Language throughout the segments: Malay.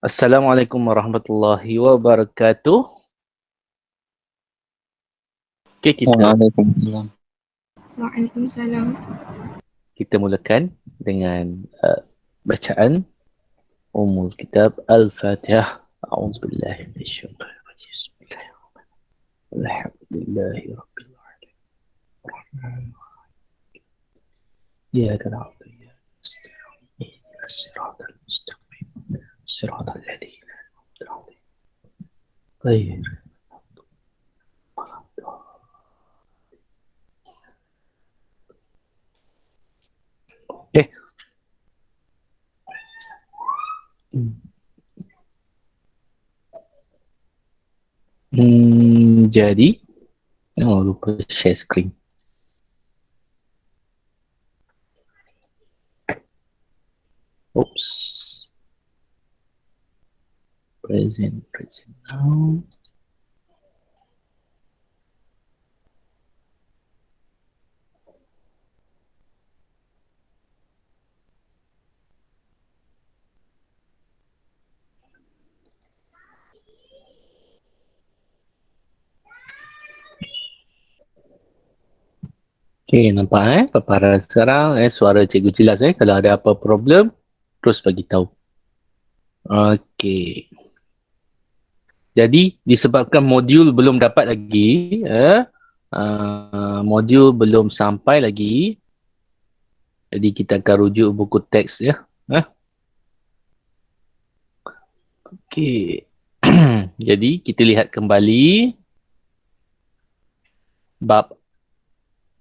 Assalamualaikum warahmatullahi wabarakatuh. Okay, Waalaikumsalam. Waalaikumsalam. kita mulakan dengan bacaan Ummul Kitab Al-Fatihah. A'udzubillahi minasyaitonir rajim. Bismillahirrahmanirrahim. Alhamdulillahirabbil alamin. Iyyaka na'budu wa iyyaka nasta'in. Ihdinas siratal mustaqim. Siratal ladzina an'amta 'alaihim. Ghairil maghdubi 'alaihim. Okay. Jadi, lupa share screen. Oops. Present now. Okay, nampak paparan sekarang suara cikgu jelas kalau ada apa problem terus bagi tahu. Okey. Jadi disebabkan modul belum dapat lagi modul belum sampai lagi, jadi kita akan rujuk buku teks ya. Okey. Jadi kita lihat kembali bab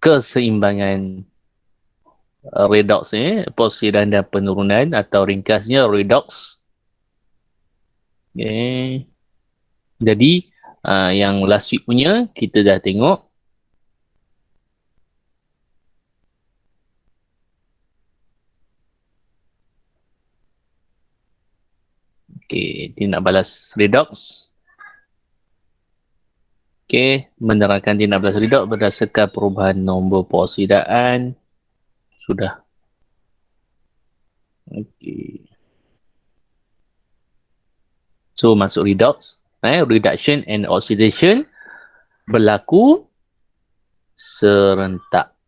keseimbangan redox posidan dan penurunan atau ringkasnya redox. Okay. Jadi yang last week punya kita dah tengok tindak balas redox. Menerangkan tindak balas redox berdasarkan perubahan nombor peoksidaan. Sudah. So masuk redox. Reduction and oxidation berlaku serentak.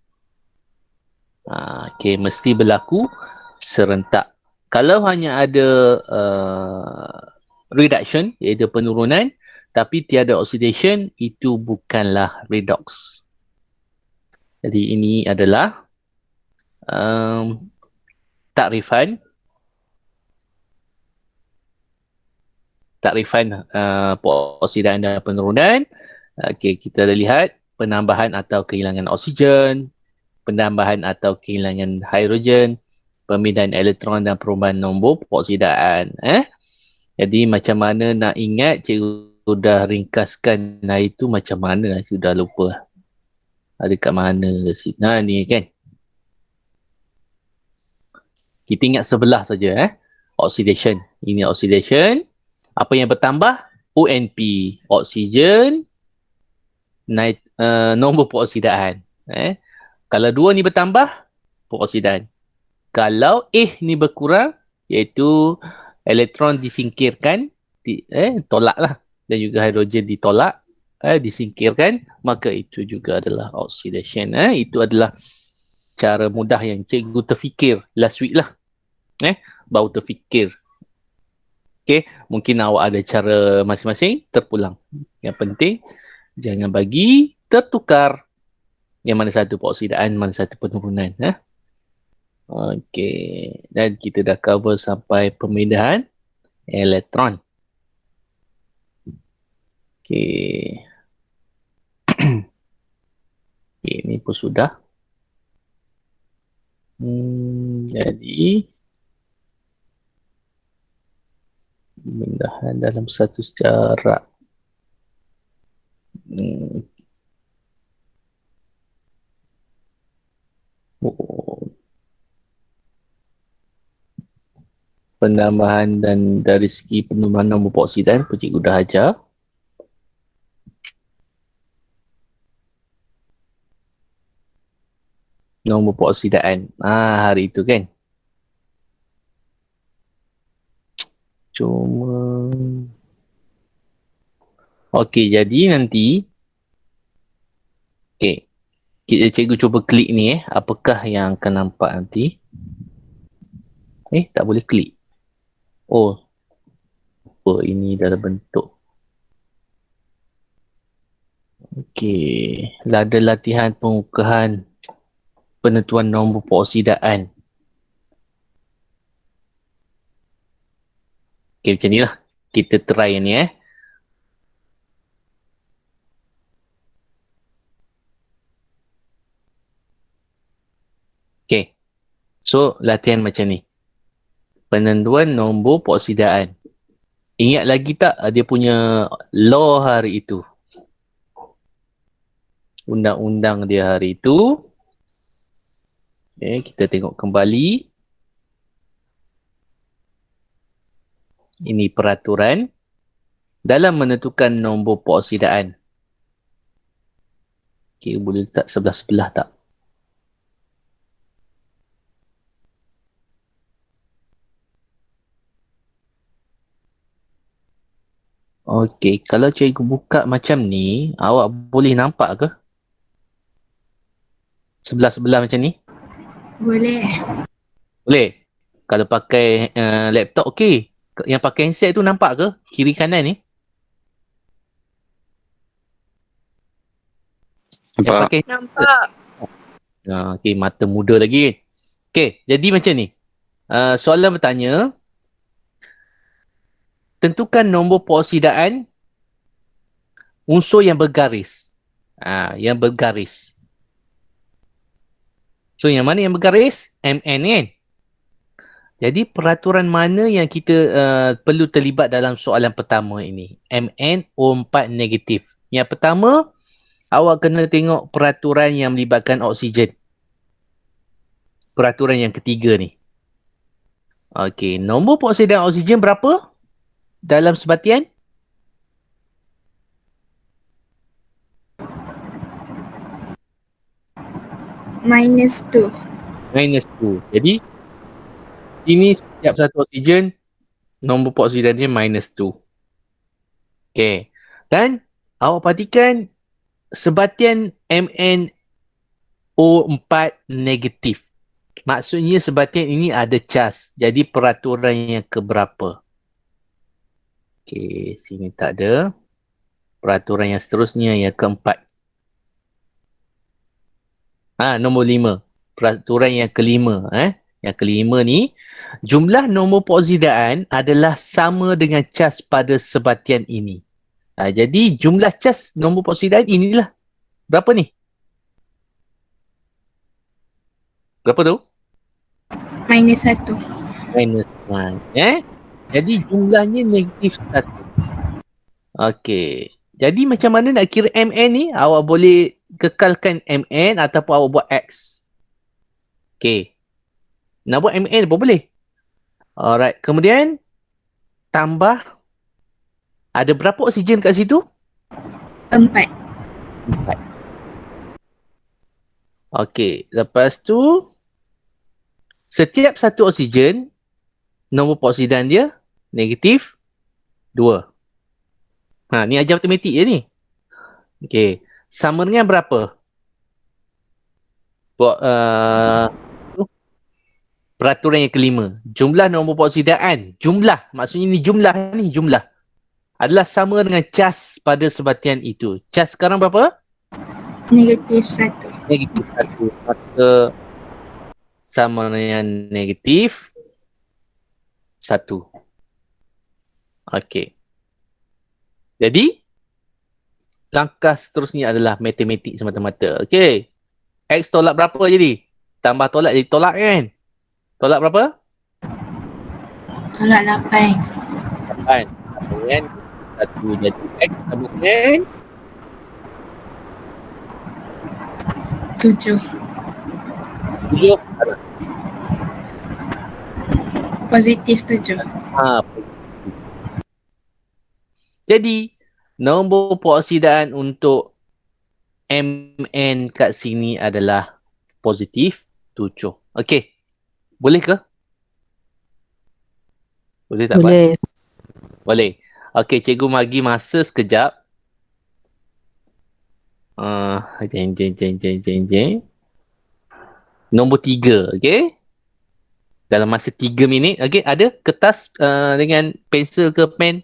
Mesti berlaku serentak. Kalau hanya ada reduction, iaitu penurunan, tapi tiada oxidation, itu bukanlah redox. Jadi ini adalah takrifan peoksidaan dan penurunan. Kita lihat penambahan atau kehilangan oksigen, penambahan atau kehilangan hidrogen, pemindahan elektron dan perubahan nombor peoksidaan. Jadi macam mana nak ingat, cikgu sudah ringkaskan itu macam mana, sudah lupa. Ada kat mana ke sini? Ni kan. Kita ingat sebelah saja oxidation. Ini oxidation. Apa yang bertambah? ONP, oksigen, nombor peoksidaan. Kalau dua ni bertambah, peoksidaan. Kalau ni berkurang, iaitu elektron disingkirkan, tolaklah, dan juga hidrogen ditolak, disingkirkan, maka itu juga adalah oxidation. Itu adalah cara mudah yang cikgu terfikir last week lah. Baru terfikir. Mungkin awak ada cara masing-masing, terpulang. Yang penting, jangan bagi tertukar. Yang mana satu peoksidaan, mana satu penurunan. Dan kita dah cover sampai pemindahan elektron. Ini pun sudah. Jadi pemindahan dalam satu sejarah. Penambahan dan dari segi penurunan nombor peoksidaan pun cikgu dah ajar. Nombor peoksidaan. Hari itu kan. Cuma Okey, jadi nanti okey, cikgu cuba klik ni apakah yang akan nampak nanti? Tak boleh klik. Oh, ini dalam bentuk. Okey, ada latihan pengukuhan penentuan nombor peroksidaan. Okey, macam ni lah. Kita try ni Okey. So, latihan macam ni. Penentuan nombor peroksidaan. Ingat lagi tak dia punya law hari itu? Undang-undang dia hari itu. Kita tengok kembali. Ini peraturan dalam menentukan nombor peroksidaan. Okey, boleh letak sebelah-sebelah tak? Okey, kalau cikgu buka macam ni, awak boleh nampak ke? Sebelah-sebelah macam ni? Boleh. Boleh. Kalau pakai laptop, okey. Yang pakai handset tu nampak ke? Kiri kanan ni? Yang Nampak. pakai Nampak. okey, mata muda lagi. Okey, jadi macam ni. Soalan bertanya, tentukan nombor peroksidaan unsur yang bergaris. Yang bergaris. So, yang mana yang bergaris? MN kan? Jadi, peraturan mana yang kita perlu terlibat dalam soalan pertama ini? MN O4 negatif. Yang pertama, awak kena tengok peraturan yang melibatkan oksigen. Peraturan yang ketiga ni. Okey, nombor peroksidaan oksigen berapa dalam sebatian? -2. -2. Jadi, ini setiap satu oksigen, nombor peroksidaan dia -2. Okey. Dan, awak perhatikan sebatian MnO4 negatif. Maksudnya sebatian ini ada cas. Jadi, peraturan yang keberapa? Okey, sini tak ada. Peraturan yang seterusnya yang keempat. Nombor 5. Peraturan yang kelima. Yang kelima ni, jumlah nombor peroksidaan adalah sama dengan cas pada sebatian ini. Jadi, jumlah cas nombor peroksidaan inilah. Berapa ni? Berapa tu? -1. -1. Jadi, jumlahnya -1. Okey. Jadi, macam mana nak kira MN ni? Awak boleh kekalkan MN ataupun awak buat X. Okey. Nak buat MN pun boleh. Alright. Kemudian, tambah. Ada berapa oksigen kat situ? 4. 4. Okey. Lepas tu, setiap satu oksigen, nombor peroksidaan dia negatif 2. Ni ajar matematik je ni. Okey. Sama dengan berapa? Buat peraturan yang kelima. Jumlah nombor peroksidaan. Jumlah. Maksudnya ni jumlah. Adalah sama dengan cas pada sebatian itu. Cas sekarang berapa? -1. Negatif 1. Maka sama dengan negatif 1. Okey. Jadi, langkah seterusnya adalah matematik semata-mata. Okey. X tolak berapa jadi? Tambah tolak jadi tolak kan? Tolak berapa? Tolak 8. 8. Kemudian 1 jadi X sama dengan 7. 7. Positif 7. Jadi, nombor peroksidaan untuk MN kat sini adalah positif 7. Okey. Boleh ke? Boleh tak, Pak? Boleh. Boleh. Okey, cikgu bagi masa sekejap. Jeng. Nombor 3, okey. Dalam masa 3 minit, okey, ada kertas dengan pensel ke pen?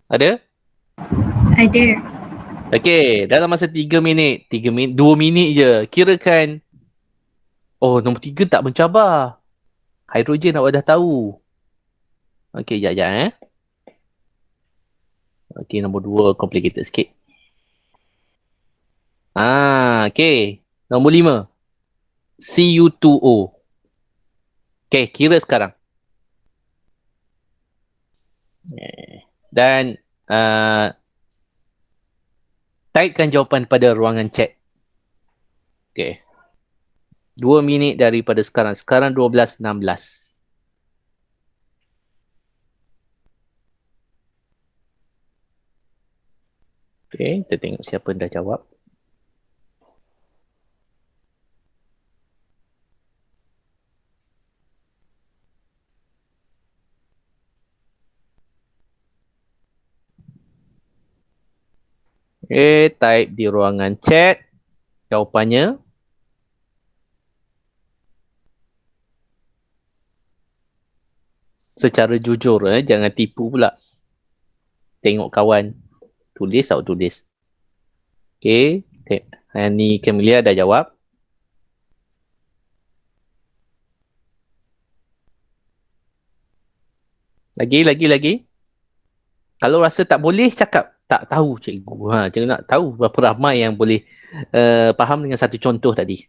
Ada? Ada. Okey, dalam masa 3 minit, 3 minit, 2 minit je. Kirakan, oh, nombor 3 tak mencabar. Hidrogen awak dah tahu. Okey, jap eh. Okey, nombor 2 complicated sikit. Okey. Nombor 5. Cu2O. Okey, kira sekarang. Dan typekan jawapan pada ruangan chat. Okey. 2 minit daripada sekarang. Sekarang 12.16. Okey, kita tengok siapa yang dah jawab. Type di ruangan chat jawapannya. Secara jujur, jangan tipu pula. Tengok kawan. Tulis atau tulis. Okey, ni Camelia dah jawab. Lagi. Kalau rasa tak boleh, cakap tak tahu cikgu. Cikgu nak tahu berapa ramai yang boleh faham dengan satu contoh tadi.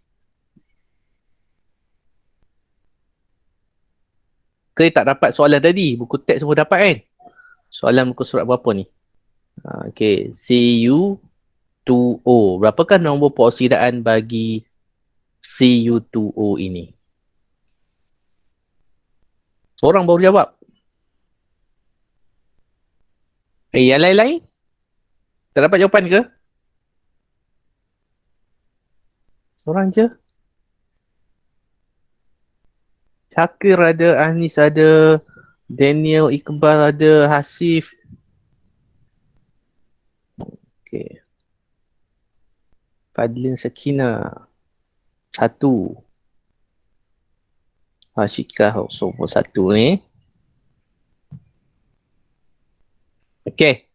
Ke tak dapat soalan tadi? Buku teks semua dapat kan? Soalan muka surat berapa ni? Okey, Cu2O. Berapakah nombor peroksidaan bagi Cu2O ini? Seorang baru jawab. Yang lain-lain? Tak dapat jawapan ke? Seorang je. Syakir ada, Anis ada, Daniel, Iqbal ada, Hasif. Okay. Fadlin Sakina. 1. Hashikah Sobo 1 ni. Okay.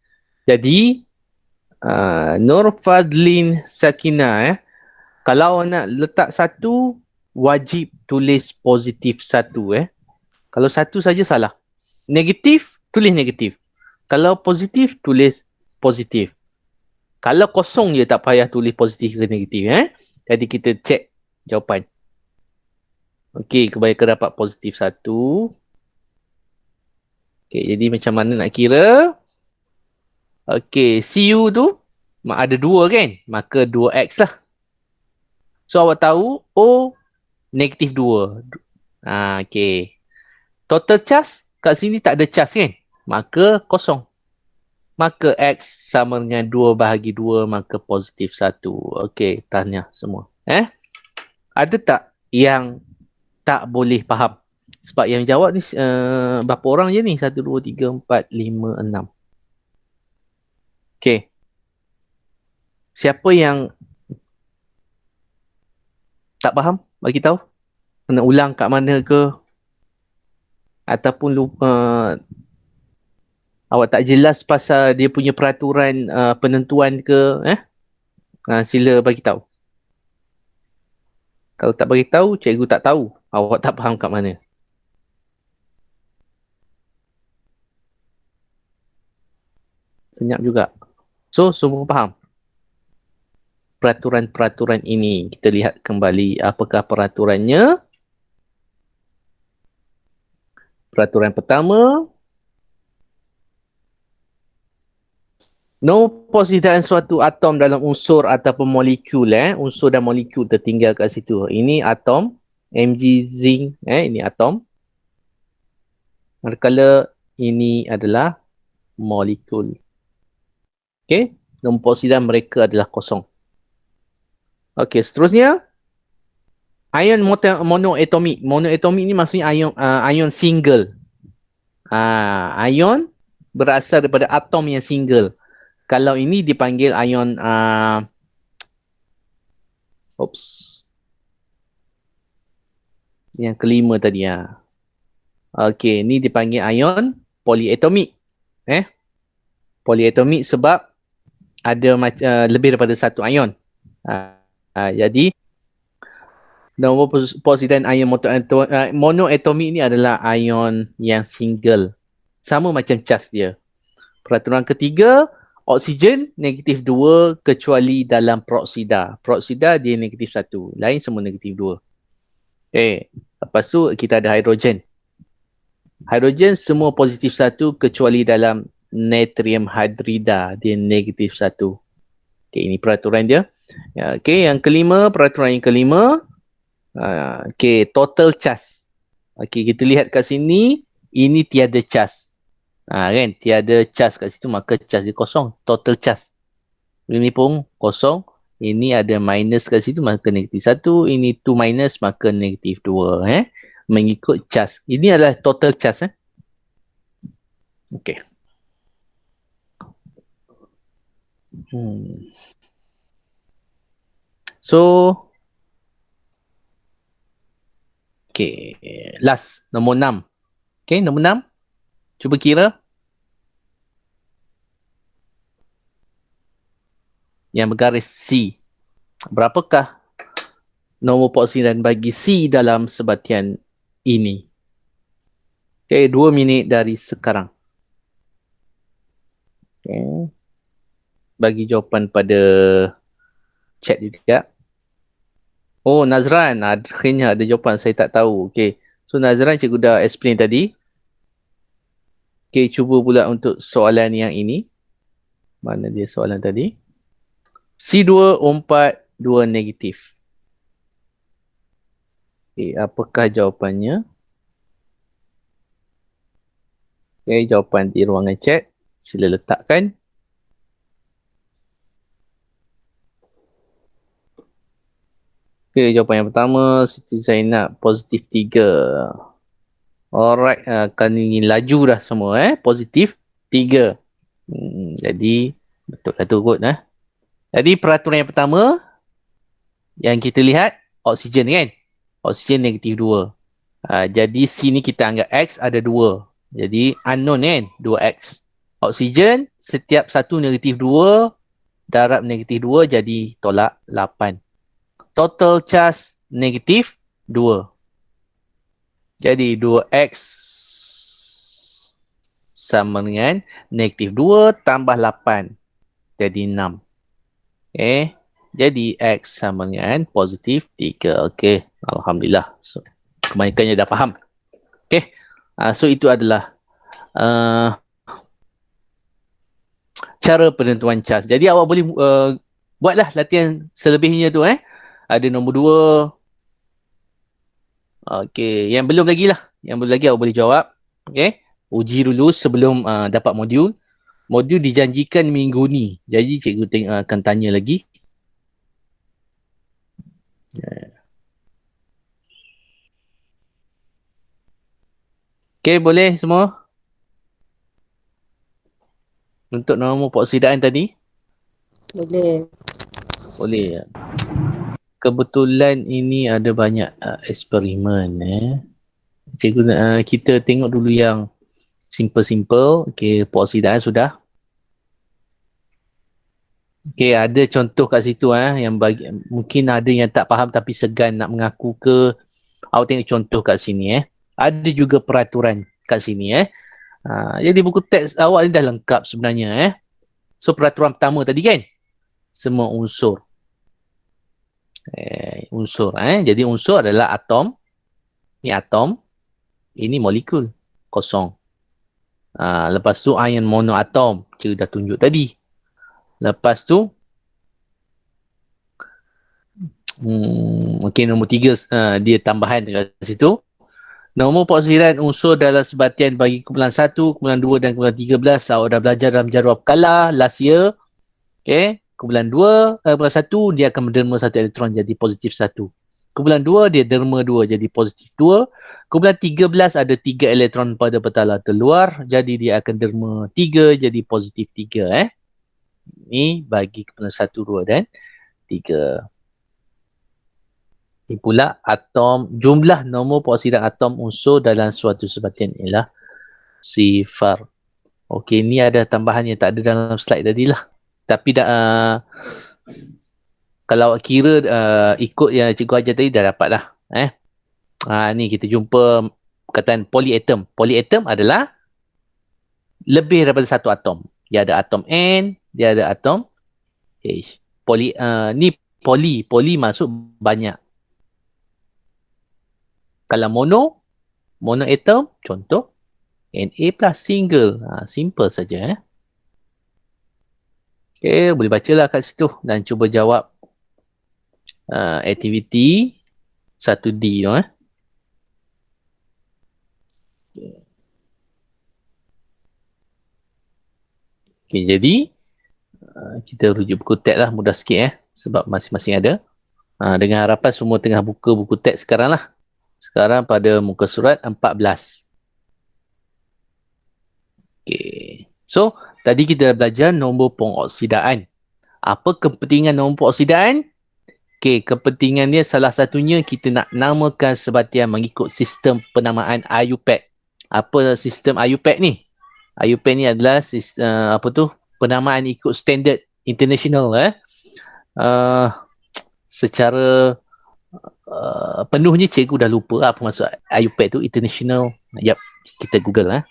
Jadi, Nur Fadlin Sakina kalau nak letak 1, wajib tulis positif 1 Kalau 1 saja salah. Negatif, tulis negatif. Kalau positif, tulis positif. Kalau kosong je tak payah tulis positif ke negatif Jadi kita check jawapan. Okey, kebanyakan dapat positif 1. Okey, jadi macam mana nak kira? Okey, CU tu ada 2 kan? Maka 2x lah. So awak tahu O negatif 2. Okey. Total charge kat sini tak ada charge kan? Maka kosong. Maka X sama dengan 2 bahagi 2, maka positif 1. Okey, tanya semua. Ada tak yang tak boleh faham? Sebab yang jawab ni berapa orang je ni? 1, 2, 3, 4, 5, 6. Okey. Siapa yang tak faham? Bagi tahu. Kena ulang kat mana ke? Ataupun lupa awak tak jelas pasal dia punya peraturan penentuan ke sila bagi tahu. Kalau tak bagi tahu, cikgu tak tahu awak tak faham kat mana. Senyap juga. So, semua faham. Peraturan-peraturan ini kita lihat kembali apakah peraturannya. Peraturan pertama, nombor peroksidaan suatu atom dalam unsur ataupun molekul unsur dan molekul tertinggal kat situ. Ini atom, Mg zinc ini atom. Manakala ini adalah molekul. Okey, nombor peroksidaan mereka adalah kosong. Okey, seterusnya ion monoatomik. Monoatomik ni maksudnya ion single. Ion berasal daripada atom yang single. Kalau ini dipanggil ion yang kelima tadi ya. Okey, ni dipanggil ion polyatomik. Polyatomik sebab ada lebih daripada satu ion. Jadi nombor posidan ion monoatomik ni adalah ion yang single. Sama macam cas dia. Peraturan ketiga, oksigen negatif 2 kecuali dalam peroksida. Peroksida dia negatif 1. Lain semua negatif 2. Lepas tu kita ada hidrogen. Hidrogen semua positif 1 kecuali dalam natrium hydrida. Dia negatif 1. Ini peraturan dia. Yang kelima, peraturan yang kelima. Total charge. Kita lihat kat sini. Ini tiada charge. Kan? Tiada charge kat situ, maka charge dia kosong. Total charge. Ini pun kosong. Ini ada minus kat situ, maka negatif 1. Ini 2 minus, maka negatif 2. Mengikut charge. Ini adalah total charge. Okey. So, last, nombor 6. Nombor 6. Cuba kira. Yang bergaris C. Berapakah nombor peroksidan bagi C dalam sebatian ini? 2 minit dari sekarang. Bagi jawapan pada chat juga. Oh, Nazran. Akhirnya ada jawapan. Saya tak tahu. So, Nazran cikgu dah explain tadi. Cuba pula untuk soalan yang ini. Mana dia soalan tadi? C2O4 2 negatif. Apakah jawapannya? Jawapan di ruangan chat. Sila letakkan. Jawapan yang pertama, Siti Zainab positif 3. Alright, kan ini laju dah semua positif 3. Jadi betul lah tu kot. Jadi peraturan yang pertama yang kita lihat oksigen kan. Oksigen negatif 2. Jadi sini kita anggap X ada 2. Jadi unknown kan, 2X. Oksigen setiap satu negatif 2 darab negatif 2 jadi tolak 8. Total charge negatif 2. Jadi 2X sama dengan negatif 2 tambah 8. Jadi 6. Jadi X sama dengan positif 3. Alhamdulillah. So, kebanyakannya dah faham. So itu adalah cara penentuan charge. Jadi awak boleh buatlah latihan selebihnya tu. Ada nombor 2. Yang belum lagi lah. Yang belum lagi awak boleh jawab. Uji dulu sebelum dapat modul. Modul dijanjikan minggu ni. Jadi cikgu akan tanya lagi. Boleh semua? Untuk nombor peroksidan tadi? Boleh. Boleh. Kebetulan ini ada banyak eksperimen. Cikgu kita tengok dulu yang simple-simple. Peroksidan sudah. Ada contoh kat situ yang bagi mungkin ada yang tak faham tapi segan nak mengaku ke. Awak tengok contoh kat sini Ada juga peraturan kat sini jadi buku teks awak ni dah lengkap sebenarnya So peraturan pertama tadi kan, semua unsur. Unsur jadi unsur adalah atom. Ni atom, ini molekul kosong. Lepas tu ion monoatom, cikgu dah tunjuk tadi. Lepas tu nombor 3 dia tambahan dekat situ. Nombor peroksidan unsur dalam sebatian bagi kumpulan 1, kumpulan 2 dan kumpulan 13. Awak dah belajar dalam jadual Pekala last year. Kumpulan 2, kumpulan 1 dia akan menderma 1 elektron jadi positif 1. Kumpulan 2 dia derma 2 jadi positif 2. Kumpulan 13 ada 3 elektron pada petala terluar. Jadi dia akan derma 3 jadi positif 3. Ini bagi kepada 1, 2 dan 3. Ini pula atom, jumlah nombor peroksidan atom unsur dalam suatu sebatian ialah sifar. Okey, ni ada tambahan yang tak ada dalam slide tadi lah. Tapi kalau kira ikut yang cikgu ajar tadi dah dapat dah. Ni kita jumpa perkataan polyatom. Polyatom adalah lebih daripada satu atom. Dia ada atom N, dia ada atom H. Ni poli masuk banyak. Kalau monoatom, contoh Na plus single. Simple saja. Okay, boleh bacalah kat situ dan cuba jawab aktiviti 1D tu. Okay, jadi kita rujuk buku teks lah, mudah sikit sebab masing-masing ada. Dengan harapan semua tengah buka buku teks sekarang lah. Sekarang pada muka surat 14. Okay. So, tadi kita dah belajar nombor pengoksidaan. Apa kepentingan nombor pengoksidaan? Okay, kepentingan dia salah satunya kita nak namakan sebatian mengikut sistem penamaan IUPAC. Apa sistem IUPAC ni? IUPAC ni adalah sistem, penamaan ikut standard international. Secara penuhnya cikgu dah lupa apa maksud IUPAC tu, international. Yap, kita google.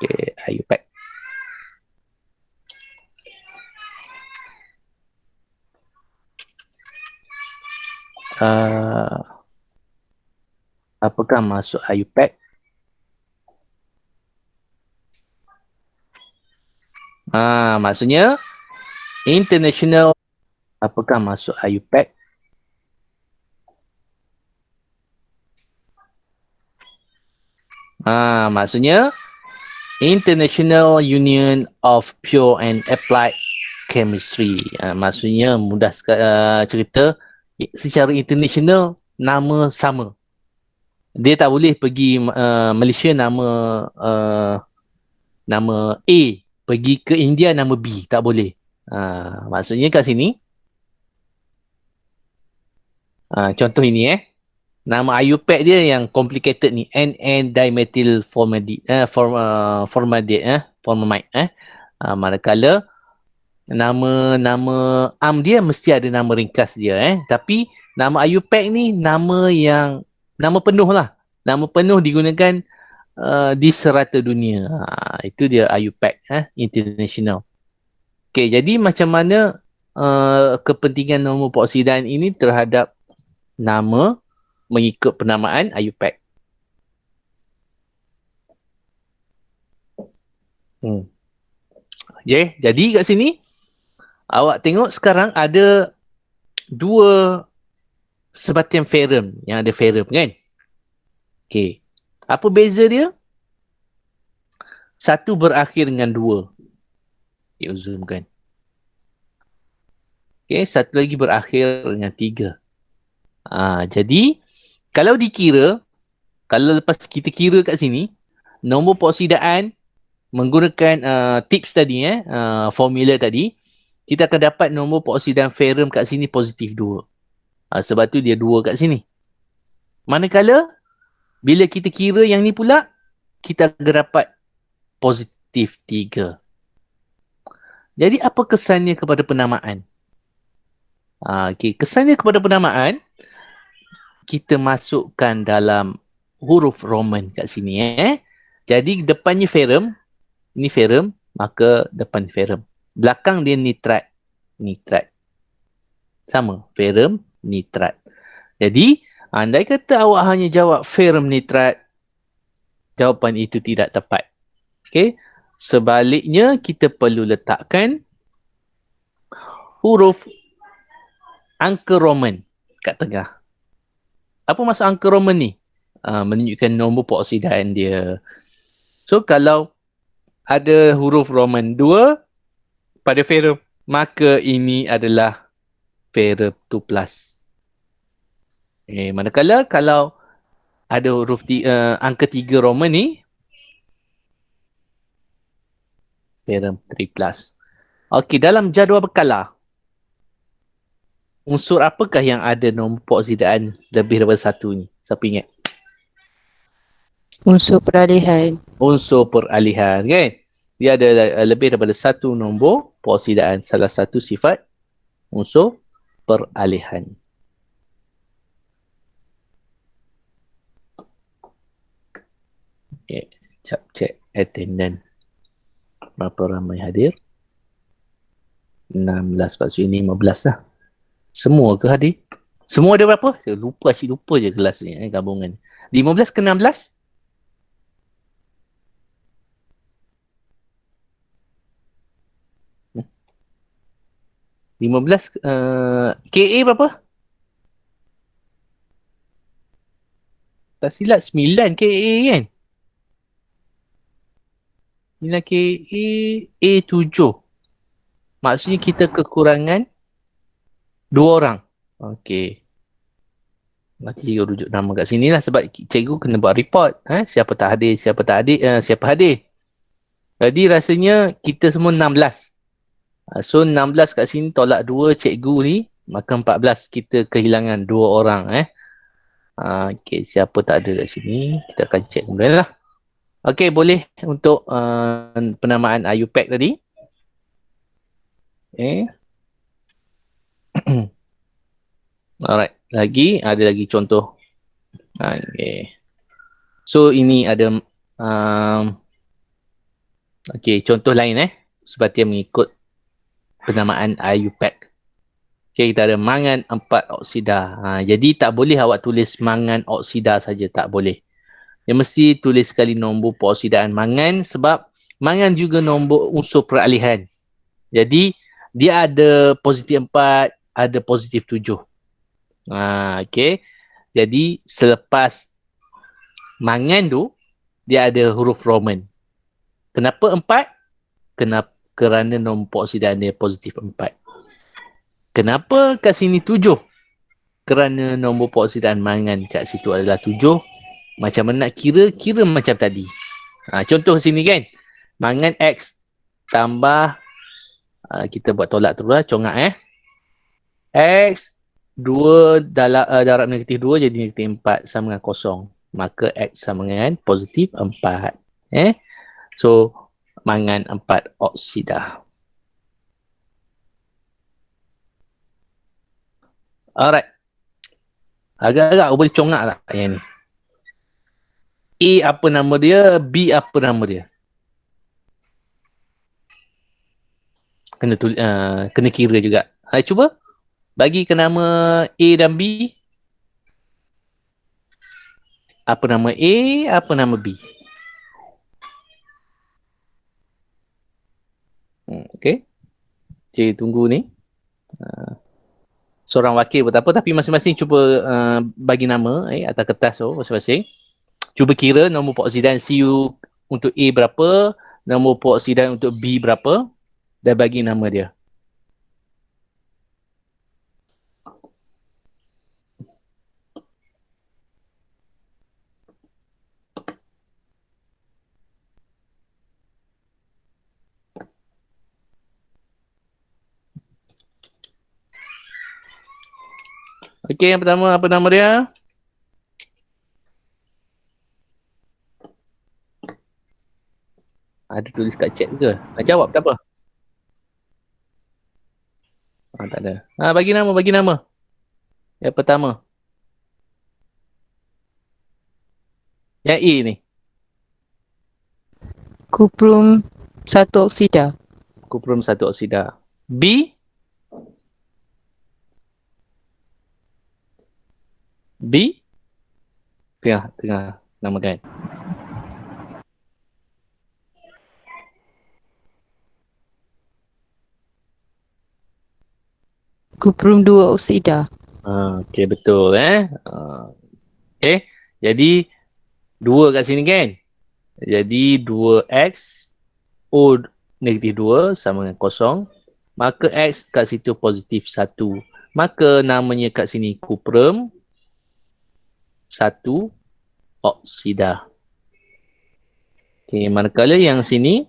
Okay, IUPAC. Apakah masuk IUPAC? Maksudnya international. Apakah masuk IUPAC? Maksudnya International Union of Pure and Applied Chemistry. Maksudnya mudah cerita, secara international nama sama. Dia tak boleh pergi Malaysia nama A, pergi ke India nama B, tak boleh. Maksudnya kat sini contoh ini nama IUPAC dia yang complicated ni, NN-dimethyl formamide. Manakala nama AM dia mesti ada nama ringkas dia. Tapi nama IUPAC ni nama penuh lah. Nama penuh digunakan di serata dunia. Itu dia IUPAC international. Okay, jadi macam mana kepentingan nombor peroksidan ini terhadap nama mengikut penamaan IUPAC. Jadi kat sini awak tengok sekarang ada dua sebatian ferrum yang ada ferrum kan? Okey. Apa beza dia? Satu berakhir dengan 2. Zoomkan. Okey, satu lagi berakhir dengan 3. Jadi kalau dikira, kalau lepas kita kira kat sini, nombor peoksidaan menggunakan tips tadi, formula tadi, kita akan dapat nombor peoksidaan ferrum kat sini positif 2. Sebab tu dia 2 kat sini. Manakala, bila kita kira yang ni pula, kita akan dapat positif 3. Jadi apa kesannya kepada penamaan? Okay. Kesannya kepada penamaan, kita masukkan dalam huruf Roman kat sini. Jadi depannya ferrum, ni ferrum, maka depan ferrum. Belakang dia nitrat. Sama, ferrum, nitrat. Jadi, andai kata awak hanya jawab ferrum nitrat, jawapan itu tidak tepat. Okey. Sebaliknya, kita perlu letakkan huruf angka Roman kat tengah. Apa maksud angka Roman ni? Menunjukkan nombor peoksidaan dia. So, kalau ada huruf Roman 2 pada ferrum, maka ini adalah ferrum 2+. Manakala kalau ada huruf angka 3 Roman ni, ferrum 3+. Okey, dalam jadual berkala, unsur apakah yang ada nombor peroksidan lebih daripada satu ni? Siapa ingat? Unsur peralihan. Unsur peralihan, kan? Dia ada lebih daripada satu nombor peroksidan. Salah satu sifat unsur peralihan. Okay. Sekejap cek attendance. Berapa ramai hadir? 16, lepas ini 15 lah. Semua ke hadir? Semua ada berapa? Saya lupa, asyik lupa je kelas ni, gabungan. 15 ke 16? Hmm. 15 KA berapa? Tak silap 9 KA kan? 9 KA A7. Maksudnya kita kekurangan 2 orang. Okey. Nanti rujuk nama kat sini lah sebab cikgu kena buat report. Siapa tak hadir, siapa tak hadir, siapa hadir. Jadi rasanya kita semua 16. So 16 kat sini tolak 2 cikgu ni, maka 14 kita kehilangan 2 orang. Okey, siapa tak ada kat sini, kita akan check kemudian lah. Okey, boleh untuk penamaan IUPAC tadi. Okay. Alright, ada lagi contoh. Okay. So ini ada contoh lain seperti yang mengikut penamaan IUPAC. Okay, kita ada mangan 4 oksida. Jadi tak boleh awak tulis mangan oksida saja, tak boleh. Dia mesti tulis sekali nombor peroksidaan mangan sebab mangan juga nombor unsur peralihan. Jadi dia ada positif 4, ada positif 7. Okay. Jadi selepas mangan tu, dia ada huruf Roman. Kenapa 4? Kerana nombor peroksidaan dia positif 4. Kenapa kat sini 7? Kerana nombor peroksidaan mangan kat situ adalah 7. Macam mana nak kira? Kira macam tadi. Contoh sini kan. Mangan X tambah, kita buat tolak terus lah, congak X 2 darab negatif 2 jadi negatif 4 sama dengan kosong. Maka X sama dengan positif 4. So, mangan 4 oksida. Alright. Agak-agak boleh congak lah yang ni. A apa nama dia, B apa nama dia. Kena kira juga. Cuba bagi ke nama A dan B. Apa nama A, apa nama B. Okay. Cik tunggu ni. Seorang wakil pun tak apa, tapi masing-masing cuba bagi nama atas kertas tu masing-masing. Cuba kira nombor peroksidan CU untuk A berapa, nombor peroksidan untuk B berapa, dan bagi nama dia. Okey, yang pertama apa nama dia? Ada tulis kat chat ke? Nak jawab tak apa? Tak ada. Bagi nama. Yang pertama. Yang A ni. Kuprum 1 oksida. Kuprum 1 oksida. B? B? Tengah nama kan. Kuprum 2 oksida. Okey, betul okey, jadi 2 kat sini kan. Jadi 2X O negatif 2 sama dengan kosong. Maka X kat situ positif 1. Maka namanya kat sini kuprum 1 oksida. Okey, manakala yang sini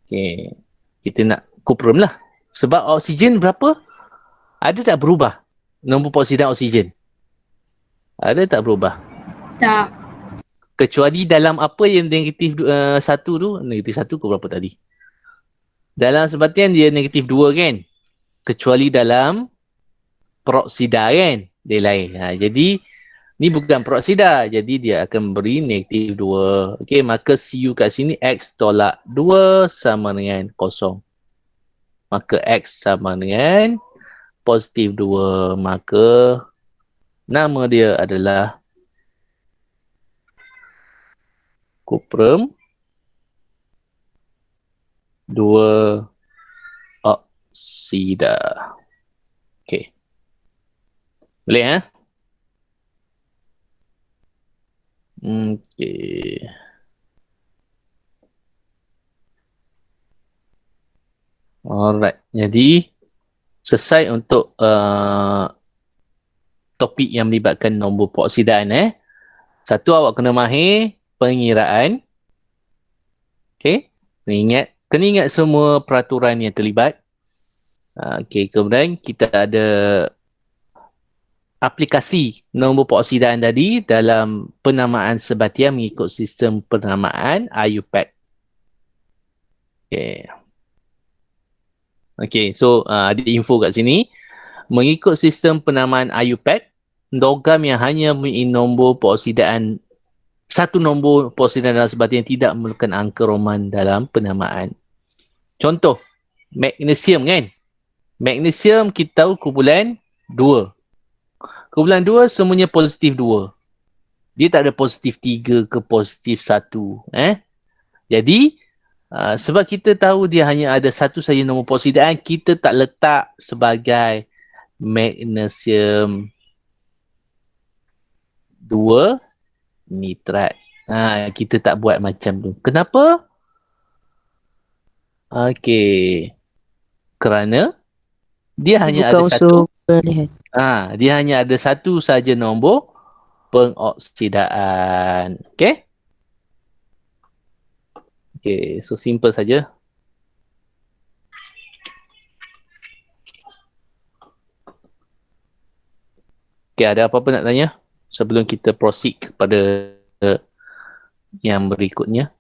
Okay. Kita nak kuprum lah. Sebab oksigen berapa? Ada tak berubah? Nombor peroksidan oksigen. Ada tak berubah? Tak. Kecuali dalam apa yang negatif 1 tu. Negatif 1 ke berapa tadi? Dalam sebatian dia negatif 2 kan? Kecuali dalam peroksida kan? Dia lain. Jadi ni bukan peroksida. Jadi dia akan beri negatif 2. Okey, maka CU kat sini X tolak 2 sama dengan kosong. Maka X sama dengan positif 2. Maka nama dia adalah kuprum 2 oksida. Okey. Boleh Okey. Alright. Jadi selesai untuk topik yang melibatkan nombor peroksidan. Satu, awak kena mahir pengiraan. Okey. Kena ingat semua peraturan yang terlibat. Okey, kemudian kita ada aplikasi nombor peroksidan tadi dalam penamaan sebatian mengikut sistem penamaan IUPAC. Okey. Okey, so ada info kat sini. Mengikut sistem penamaan IUPAC, logam yang hanya mempunyai nombor peroksidan satu nombor peroksidan dalam sebatian tidak memerlukan angka Roman dalam penamaan. Contoh, magnesium kan? Magnesium kita tahu kumpulan 2. Kumpulan 2 semuanya positif 2. Dia tak ada positif 3 ke positif 1. Jadi, sebab kita tahu dia hanya ada satu saja nombor peroksidan, kita tak letak sebagai magnesium 2 nitrat. Kita tak buat macam tu. Kenapa? Okey. Kerana dia hanya Bukan ada unsur satu. peralihan. Dia hanya ada satu saja nombor pengoksidaan. Okey? Okey, so simple saja. Okey, ada apa-apa nak tanya sebelum kita proceed kepada yang berikutnya?